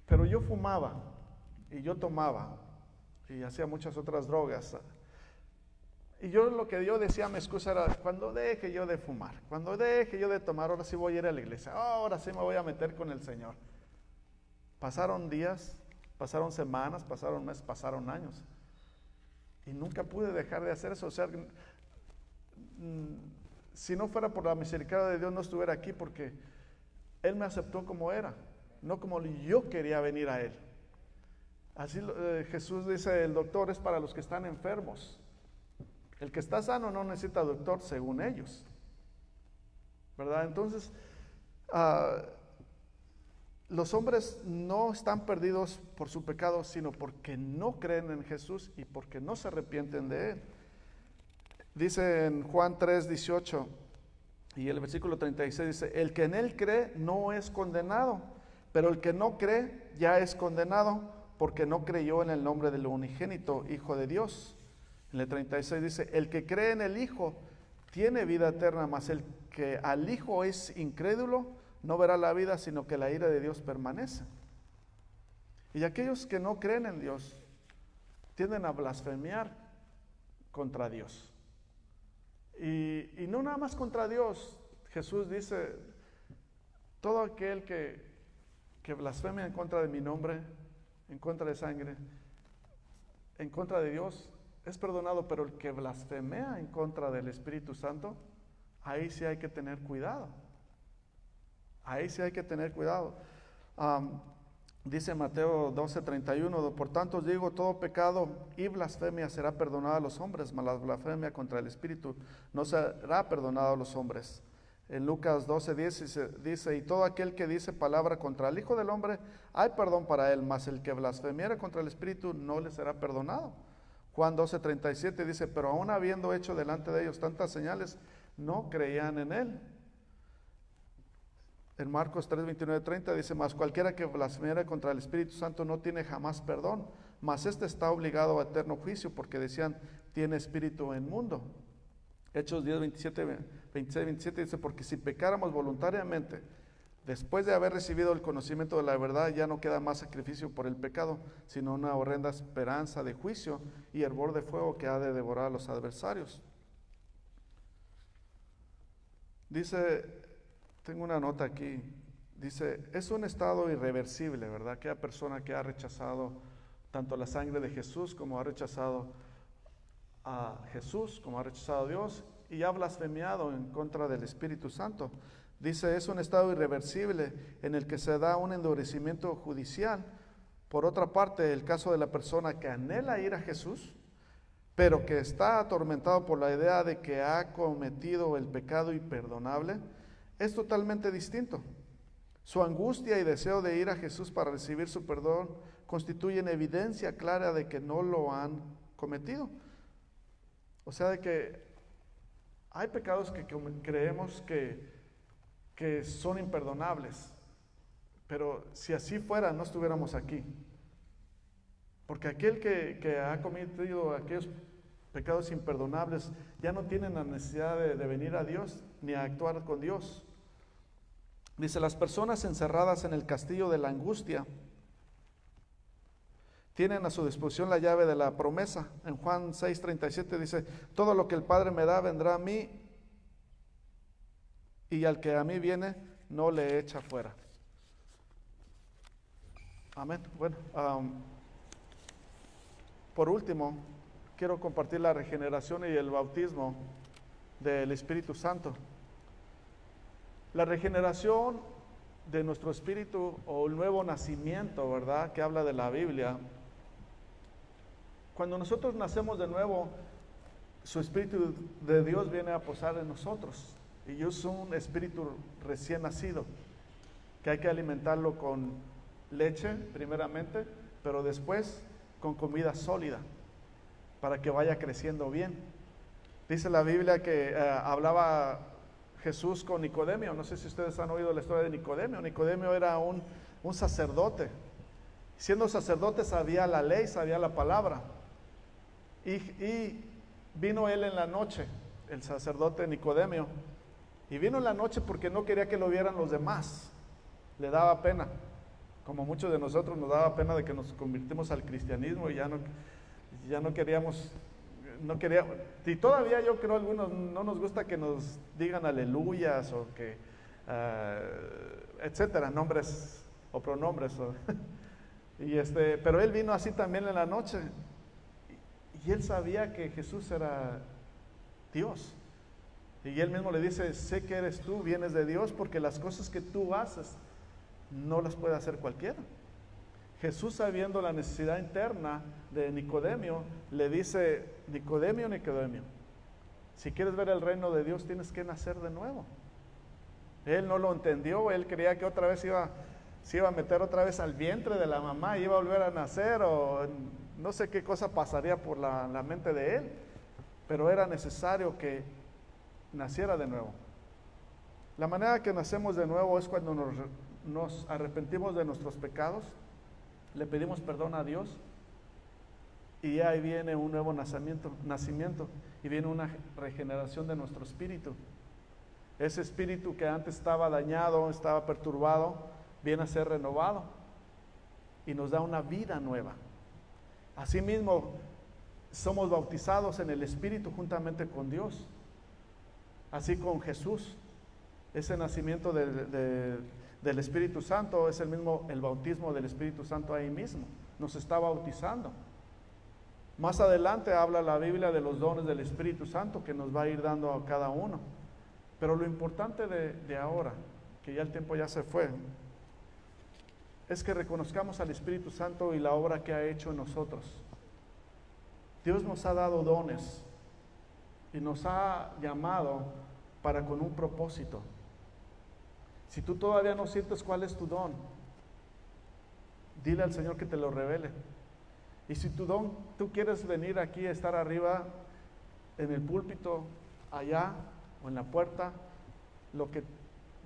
Pero yo fumaba y yo tomaba y hacía muchas otras drogas. Y yo lo que yo decía, mi excusa era, cuando deje yo de fumar, cuando deje yo de tomar, ahora sí voy a ir a la iglesia, ahora sí me voy a meter con el Señor. Pasaron días, pasaron semanas, pasaron meses, pasaron años. Y nunca pude dejar de hacer eso. O sea, si no fuera por la misericordia de Dios, no estuviera aquí, porque Él me aceptó como era, no como yo quería venir a Él. Así Jesús dice, el doctor es para los que están enfermos. El que está sano no necesita doctor, según ellos, ¿verdad? Entonces, los hombres no están perdidos por su pecado, sino porque no creen en Jesús y porque no se arrepienten de Él. Dice en Juan 3:18 y el versículo 36, dice, el que en Él cree no es condenado, pero el que no cree ya es condenado, porque no creyó en el nombre del unigénito Hijo de Dios. En el 36 dice, el que cree en el Hijo tiene vida eterna, mas el que al Hijo es incrédulo no verá la vida, sino que la ira de Dios permanece. Y aquellos que no creen en Dios tienden a blasfemiar contra Dios. Y no nada más contra Dios. Jesús dice, todo aquel que blasfemia en contra de mi nombre, en contra de sangre, en contra de Dios, es perdonado, pero el que blasfemea en contra del Espíritu Santo, ahí sí hay que tener cuidado. Ahí sí hay que tener cuidado. Dice Mateo 12:31, por tanto os digo, todo pecado y blasfemia será perdonada a los hombres, mas la blasfemia contra el Espíritu no será perdonada a los hombres. En Lucas 12:10 dice, y todo aquel que dice palabra contra el Hijo del Hombre, hay perdón para él, mas el que blasfemiera contra el Espíritu no le será perdonado. Juan 12:37 dice, pero aún habiendo hecho delante de ellos tantas señales, no creían en él. En Marcos 3:29-30 dice, mas cualquiera que blasfemiera contra el Espíritu Santo no tiene jamás perdón, mas este está obligado a eterno juicio, porque decían, tiene espíritu inmundo. Hechos 10:26-27 dice, porque si pecáramos voluntariamente, después de haber recibido el conocimiento de la verdad, ya no queda más sacrificio por el pecado, sino una horrenda esperanza de juicio y hervor de fuego que ha de devorar a los adversarios. Dice, tengo una nota aquí, dice, es un estado irreversible, ¿verdad? Aquella persona que ha rechazado tanto la sangre de Jesús como ha rechazado a Jesús, como ha rechazado a Dios y ha blasfemiado en contra del Espíritu Santo. Dice, es un estado irreversible en el que se da un endurecimiento judicial. Por otra parte, el caso de la persona que anhela ir a Jesús, pero que está atormentado por la idea de que ha cometido el pecado imperdonable, es totalmente distinto. Su angustia y deseo de ir a Jesús para recibir su perdón constituyen evidencia clara de que no lo han cometido. O sea, de que hay pecados que creemos que son imperdonables, pero si así fuera no estuviéramos aquí. Porque aquel que ha cometido aquellos pecados imperdonables ya no tiene la necesidad de venir a Dios ni a actuar con Dios. Dice, las personas encerradas en el castillo de la angustia tienen a su disposición la llave de la promesa. En Juan 6:37 dice, todo lo que el Padre me da vendrá a mí, y al que a mí viene no le echa fuera. Amén. Bueno, por último, quiero compartir la regeneración y el bautismo del Espíritu Santo. La regeneración de nuestro espíritu o el nuevo nacimiento, ¿verdad? Que habla de la Biblia. Cuando nosotros nacemos de nuevo, su Espíritu de Dios viene a posar en nosotros. Y es un espíritu recién nacido, que hay que alimentarlo con leche primeramente, pero después con comida sólida, para que vaya creciendo bien. Dice la Biblia que hablaba Jesús con Nicodemio. No sé si ustedes han oído la historia de Nicodemio. Nicodemio era un sacerdote. Siendo sacerdote sabía la ley, sabía la palabra. Y vino él en la noche, el sacerdote Nicodemio. Y vino en la noche porque no quería que lo vieran los demás. Le daba pena. Como muchos de nosotros nos daba pena de que nos convirtimos al cristianismo y ya no queríamos. Y todavía yo creo algunos no nos gusta que nos digan aleluyas o que etcétera, nombres o pronombres pero él vino así también en la noche y él sabía que Jesús era Dios, y él mismo le dice, sé que eres tú, vienes de Dios, porque las cosas que tú haces no las puede hacer cualquiera. Jesús, sabiendo la necesidad interna de Nicodemio, le dice, Nicodemio, si quieres ver el reino de Dios tienes que nacer de nuevo. Él no lo entendió, él creía que otra vez se iba a meter otra vez al vientre de la mamá, iba a volver a nacer, o no sé qué cosa pasaría por la mente de él, pero era necesario que naciera de nuevo. La manera que nacemos de nuevo es cuando nos arrepentimos de nuestros pecados, le pedimos perdón a Dios, y ahí viene un nuevo nacimiento, y viene una regeneración de nuestro espíritu. Ese espíritu que antes estaba dañado, estaba perturbado, viene a ser renovado y nos da una vida nueva. Asimismo, somos bautizados en el Espíritu juntamente con Dios, así con Jesús. Ese nacimiento del Espíritu Santo es el bautismo del Espíritu Santo ahí mismo, nos está bautizando. Más adelante habla la Biblia de los dones del Espíritu Santo que nos va a ir dando a cada uno. Pero lo importante de ahora, que ya el tiempo ya se fue, es que reconozcamos al Espíritu Santo y la obra que ha hecho en nosotros. Dios nos ha dado dones y nos ha llamado para con un propósito. Si tú todavía no sientes cuál es tu don, dile al Señor que te lo revele. Y si tu don, tú quieres venir aquí a estar arriba en el púlpito, allá o en la puerta,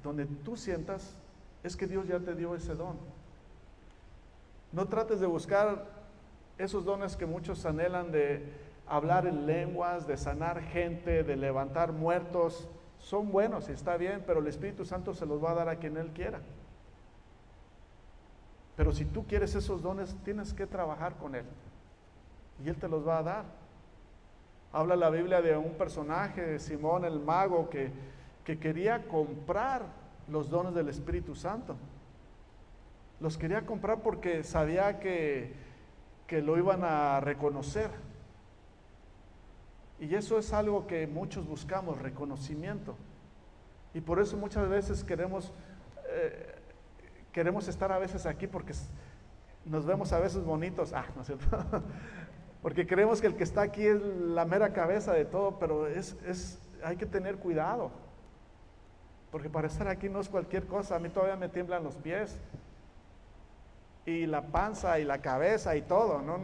donde tú sientas es que Dios ya te dio ese don. No trates de buscar esos dones que muchos anhelan, de hablar en lenguas, de sanar gente, de levantar muertos. Son buenos y está bien, pero el Espíritu Santo se los va a dar a quien Él quiera. Pero si tú quieres esos dones, tienes que trabajar con Él y Él te los va a dar. Habla la Biblia de un personaje, Simón el mago, que que quería comprar los dones del Espíritu Santo. Los quería comprar porque sabía que lo iban a reconocer. Y eso es algo que muchos buscamos, reconocimiento. Y por eso muchas veces queremos estar a veces aquí porque nos vemos a veces bonitos. ¿No es cierto? Porque creemos que el que está aquí es la mera cabeza de todo, pero hay que tener cuidado. Porque para estar aquí no es cualquier cosa. A mí todavía me tiemblan los pies. Y la panza y la cabeza y todo, no,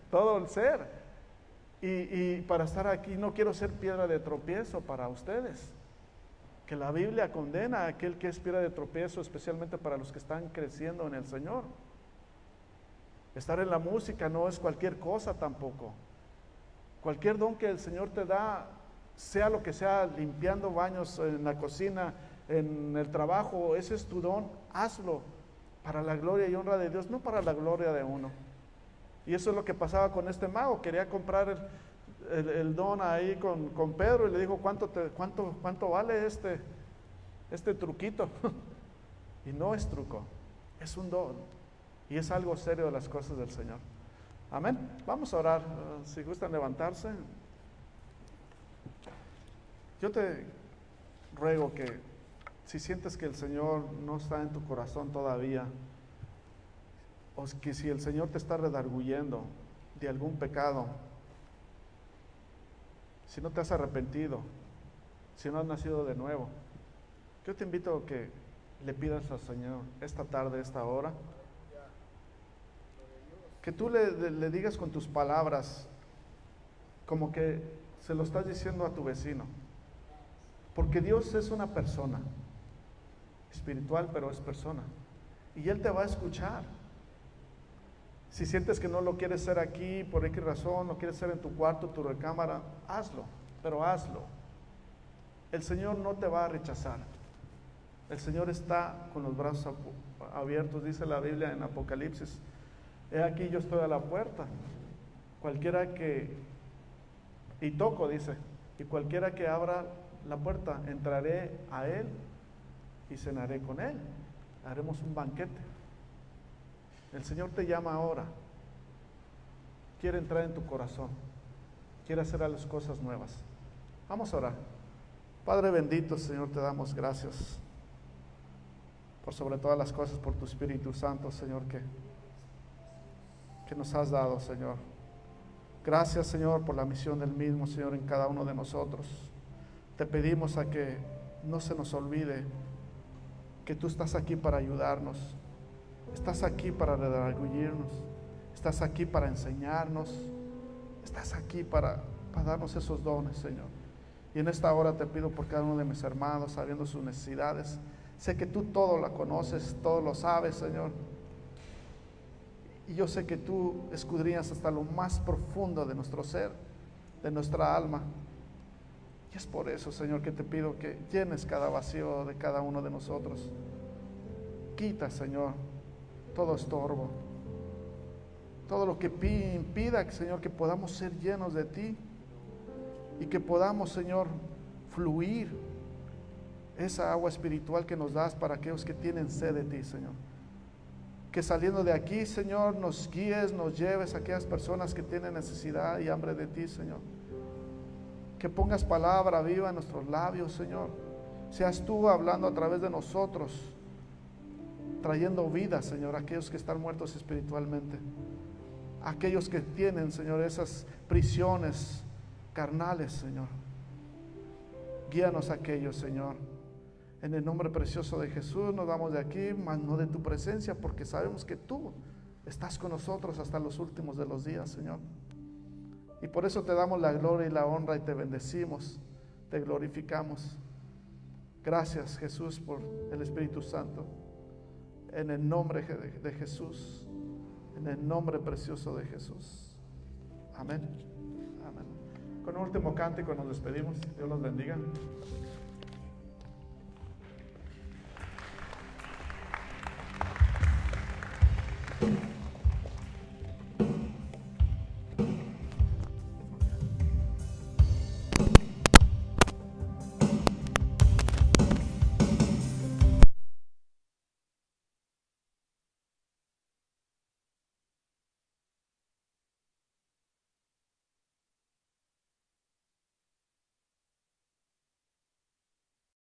todo el ser. Y para estar aquí no quiero ser piedra de tropiezo para ustedes. Que la Biblia condena a aquel que es piedra de tropiezo, especialmente para los que están creciendo en el Señor. Estar en la música no es cualquier cosa tampoco. Cualquier don que el Señor te da, sea lo que sea, limpiando baños en la cocina, en el trabajo, ese es tu don, hazlo para la gloria y honra de Dios, no para la gloria de uno. Y eso es lo que pasaba con este mago. Quería comprar el don ahí con Pedro y le dijo, ¿cuánto vale este truquito? Y no es truco, es un don. Y es algo serio de las cosas del Señor. Amén. Vamos a orar. Si gustan levantarse. Yo te ruego que si sientes que el Señor no está en tu corazón todavía, o que si el Señor te está redarguyendo de algún pecado, si no te has arrepentido, si no has nacido de nuevo, yo te invito a que le pidas al Señor esta tarde, esta hora, que tú le digas con tus palabras, como que se lo estás diciendo a tu vecino, porque Dios es una persona espiritual, pero es persona, y Él te va a escuchar. Si sientes que no lo quieres hacer aquí por X razón, no quieres hacer en tu cuarto, tu recámara, hazlo, pero hazlo. El Señor no te va a rechazar. El Señor está con los brazos abiertos, dice la Biblia en Apocalipsis. He aquí yo estoy a la puerta. Cualquiera y toco, dice, y cualquiera que abra la puerta, entraré a Él y cenaré con Él. Haremos un banquete. El Señor te llama ahora. Quiere entrar en tu corazón. Quiere hacer las cosas nuevas. Vamos a orar. Padre bendito, Señor, te damos gracias por sobre todas las cosas, por tu Espíritu Santo, Señor, que nos has dado, Señor. Gracias, Señor, por la misión del mismo, Señor, en cada uno de nosotros. Te pedimos a que no se nos olvide que tú estás aquí para ayudarnos. Estás aquí para redarguirnos, estás aquí para enseñarnos, estás aquí para darnos esos dones, Señor. Y en esta hora te pido por cada uno de mis hermanos, sabiendo sus necesidades. Sé que tú todo lo conoces, todo lo sabes, Señor. Y yo sé que tú escudriñas hasta lo más profundo de nuestro ser, de nuestra alma. Y es por eso, Señor, que te pido que llenes cada vacío de cada uno de nosotros. Quita, Señor, todo estorbo, todo lo que impida, Señor, que podamos ser llenos de ti y que podamos, Señor, fluir esa agua espiritual que nos das para aquellos que tienen sed de ti, Señor. Que saliendo de aquí, Señor, nos guíes, nos lleves a aquellas personas que tienen necesidad y hambre de ti, Señor. Que pongas palabra viva en nuestros labios, Señor. Seas tú hablando a través de nosotros, trayendo vida, Señor, a aquellos que están muertos espiritualmente, a aquellos que tienen, Señor, esas prisiones carnales, Señor. Guíanos a aquellos, Señor. En el nombre precioso de Jesús nos vamos de aquí, mas no de tu presencia, porque sabemos que tú estás con nosotros hasta los últimos de los días, Señor. Y por eso te damos la gloria y la honra y te bendecimos, te glorificamos. Gracias, Jesús, por el Espíritu Santo. En el nombre de Jesús, en el nombre precioso de Jesús. Amén. Amén. Con un último cántico nos despedimos. Dios los bendiga.